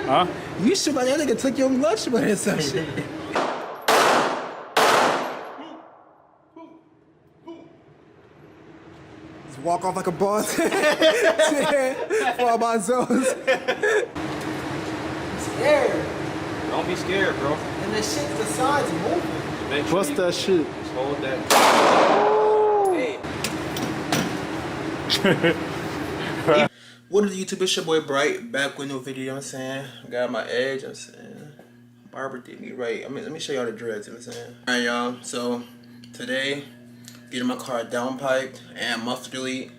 Huh? You should like that nigga took your lunch money or some shit. Just walk off like a boss. For all my zones. I'm scared. Don't be scared, bro. And the shit, the sides moving. What's that shit? Just hold that. Hey. What is YouTube? It's your boy Bright, back with a new video, you know what I'm saying? Got my edge, you know what I'm saying? Barber did me right. I mean, let me show y'all the dreads, you know what I'm saying? Alright, y'all. So, today, getting my car downpiped and muffler delete.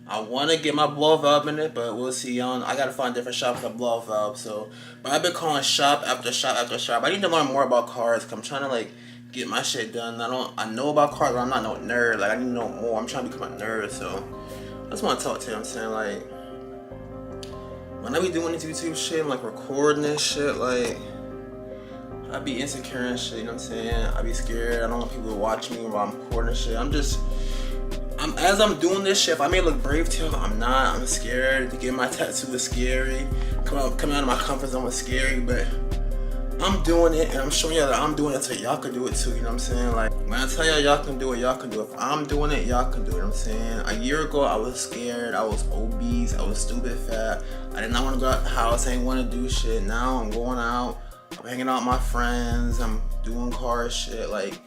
I want to get my blow valve in it, but we'll see. I got to find a different shop for the blow valve, so. But I've been calling shop after shop after shop. I need to learn more about cars, because I'm trying to, like, get my shit done. I know about cars, but I'm not no nerd. Like, I need to know more. I'm trying to become a nerd, so. I just want to talk to you, I'm saying, like, when I be doing this YouTube shit, I'm like recording this shit, like, I be insecure and shit, you know what I'm saying? I be scared, I don't want people to watch me while I'm recording this shit. As I'm doing this shit, if I may look brave to you, I'm not, I'm scared. To get my tattoo is scary. Coming out of my comfort zone is scary, but I'm doing it, and I'm showing y'all that I'm doing it so y'all can do it too, you know what I'm saying? Like, when I tell y'all can do it, y'all can do it. If I'm doing it, y'all can do it, you know what I'm saying? A year ago, I was scared, I was obese, I was stupid fat. I did not want to go out the house, I didn't want to do shit. Now I'm going out, I'm hanging out with my friends, I'm doing car shit. Like,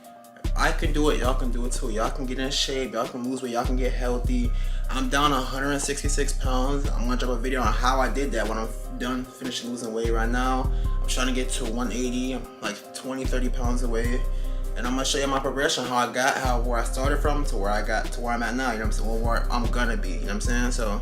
if I can do it, y'all can do it too. Y'all can get in shape, y'all can lose weight, y'all can get healthy. I'm down 166 pounds. I'm gonna drop a video on how I did that when I'm done finishing losing weight right now. I'm trying to get to 180, I'm like 20-30 pounds away. And I'm gonna show you my progression, how I got, where I started from to where I got to where I'm at now, you know what I'm saying? Well, where I'm gonna be, you know what I'm saying? So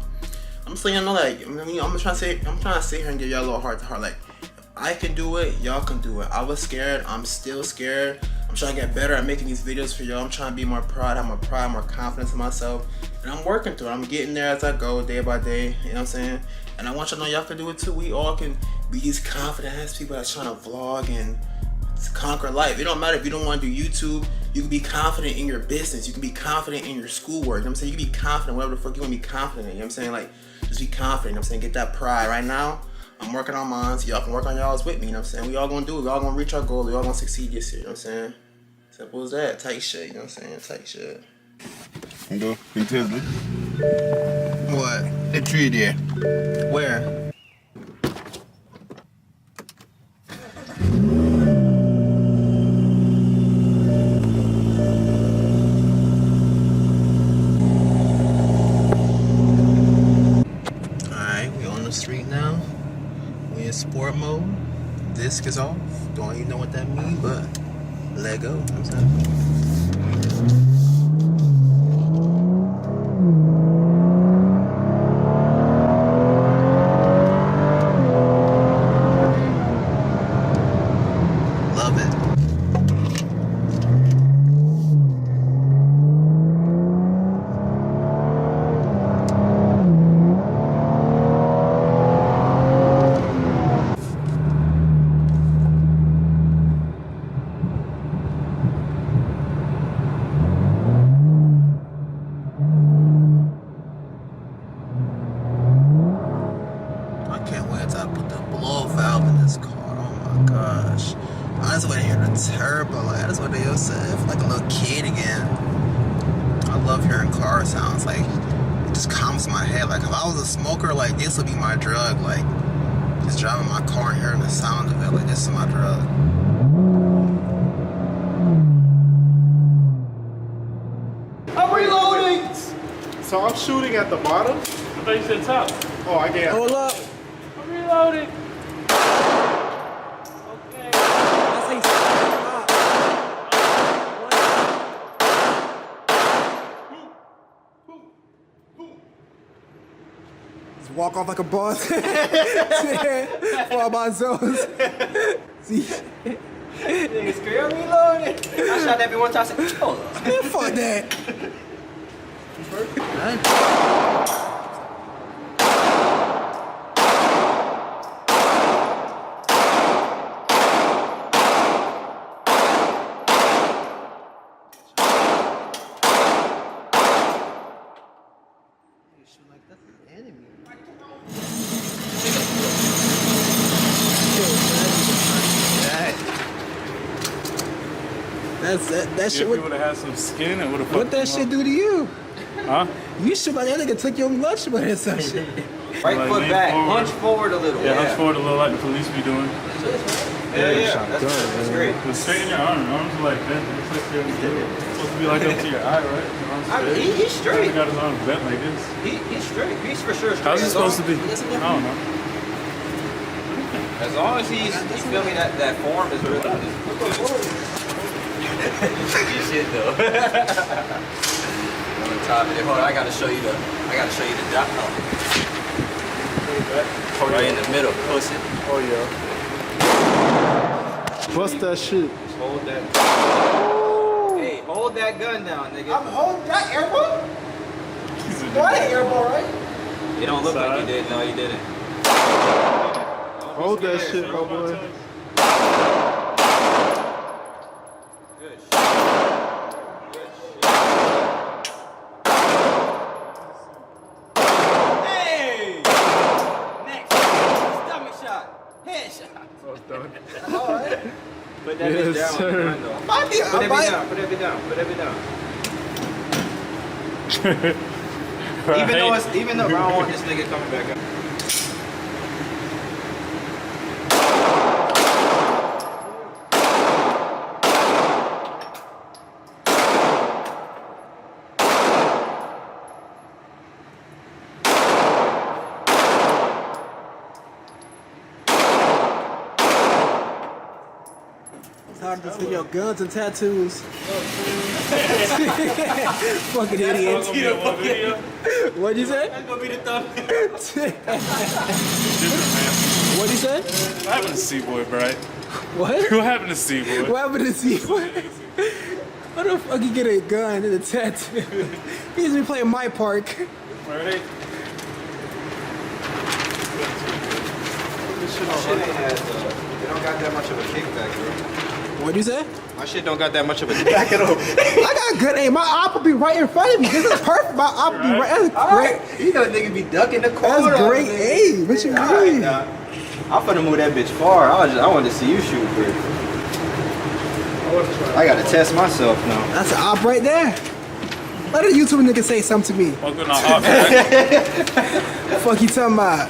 I'm just letting y'all know, like, I mean, I'm trying to sit here and give y'all a little heart to heart. Like, if I can do it, y'all can do it. I was scared, I'm still scared. I'm trying to get better at making these videos for y'all. I'm trying to be more proud, have more pride, more confidence in myself. And I'm working through it. I'm getting there as I go, day by day, you know what I'm saying? And I want y'all to know y'all can do it too. We all can be these confident ass people that's trying to vlog and conquer life. It don't matter if you don't want to do YouTube. You can be confident in your business. You can be confident in your schoolwork. You know what I'm saying? You can be confident, whatever the fuck you want to be confident in. You know what I'm saying? Like, just be confident. You know what I'm saying? Get that pride. Right now, I'm working on mine, so y'all can work on y'all's with me. You know what I'm saying? We all gonna do it. We all gonna reach our goal. We all gonna succeed this year. You know what I'm saying? Simple as that. Tight shit. You know what I'm saying? Tight shit. You go, big Tesla. What? That tree there. Where? Street now. We in sport mode. Disc is off. Don't even know what that means, but let go. You know what I'm saying? Love it. I just want to hear the turbo. Like, I just want to hear yourself like a little kid again. I love hearing car sounds. Like, it just calms my head. Like, if I was a smoker, like, this would be my drug. Like, just driving my car and hearing the sound of it. Like, this is my drug. I'm reloading! So I'm shooting at the bottom? I thought you said top. Oh, I can't. Hold up. I'm reloading. Walk off like a boss. For all my zones. See? Niggas scared me loaded. I shot that bitch one time. I said, hold up. Man, fuck that. That shit. If you would have had some skin, it would have. What that shit do to you? Huh? You should like that nigga took your lunch money or some shit. Right Like, foot lean back, forward. hunch forward a little. Yeah, hunch forward a little like the police be doing. Yeah. That's great. But straighten your arms. Arms are like bent. It's like they're supposed to be like up to your eye, right? Your arms I mean, straight. he's straight. He got his arms bent like this. He's straight. He's for sure straight. How's it As supposed to long- be? I don't know. As long as he's feel me, that form is really good shit though. On the top of it. Hold on, I gotta show you the dot. Right in the middle, push it. Oh yeah. Bust that shit. Just hold that. Hey, hold that gun down, nigga. I'm holding that airball. That ain't airball, right? It don't look like you did. No, you didn't. Hold that shit, my boy. Good shit. Hey! Next. Stomach shot. Headshot. Alright. Put that bitch Yes, down. sir. Put that bitch down. Put that bitch down. Put that bitch down. Even though I don't want this nigga coming back up. It's hard to see your guns and tattoos. Fucking idiot. What'd you say? That's gonna be the thumbnail. What'd you say? What happened to C-Boy, Bright? What? What happened to C-Boy? What happened to see? How the fuck you get a gun and a tattoo? He used to be playing my park. Ready? Shit ain't as, it don't got that much of a kickback, bro. What'd you say? My shit don't got that much of a kickback at all. I got good aim. My op will be right in front of me. This is perfect. My op will be right. That's great. You know niggas be ducking the corner. That's great aim. What you mean? I'm finna move that bitch far. I wanted to see you shoot first. I gotta test myself now. That's an op right there. Let a YouTube nigga say something to me. Welcome to our back. Fuck you talking about?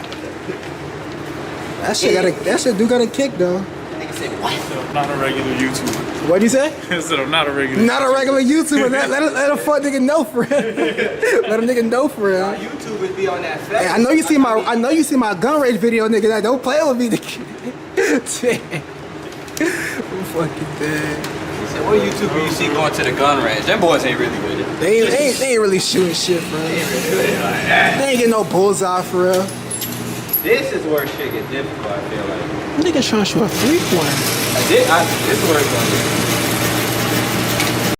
That shit do got a kick though. Nigga said what? I'm not a regular YouTuber. What'd you say? I said I'm not a regular. Not a regular YouTuber. Let a fuck nigga know for real. Let a nigga know for real. YouTubers be on that Hey, fast. I know you see my gun rage video, nigga. That don't play with me, nigga. I'm fucking dead. He said, what YouTuber you see going to the gun range? Them boys ain't really with it. They ain't really shooting shit, bro. They ain't really with it like that. They ain't getting no bullseye for real. This is where shit get difficult, I feel like. Nigga trying to shoot a 3-1. This is where it's gonna get.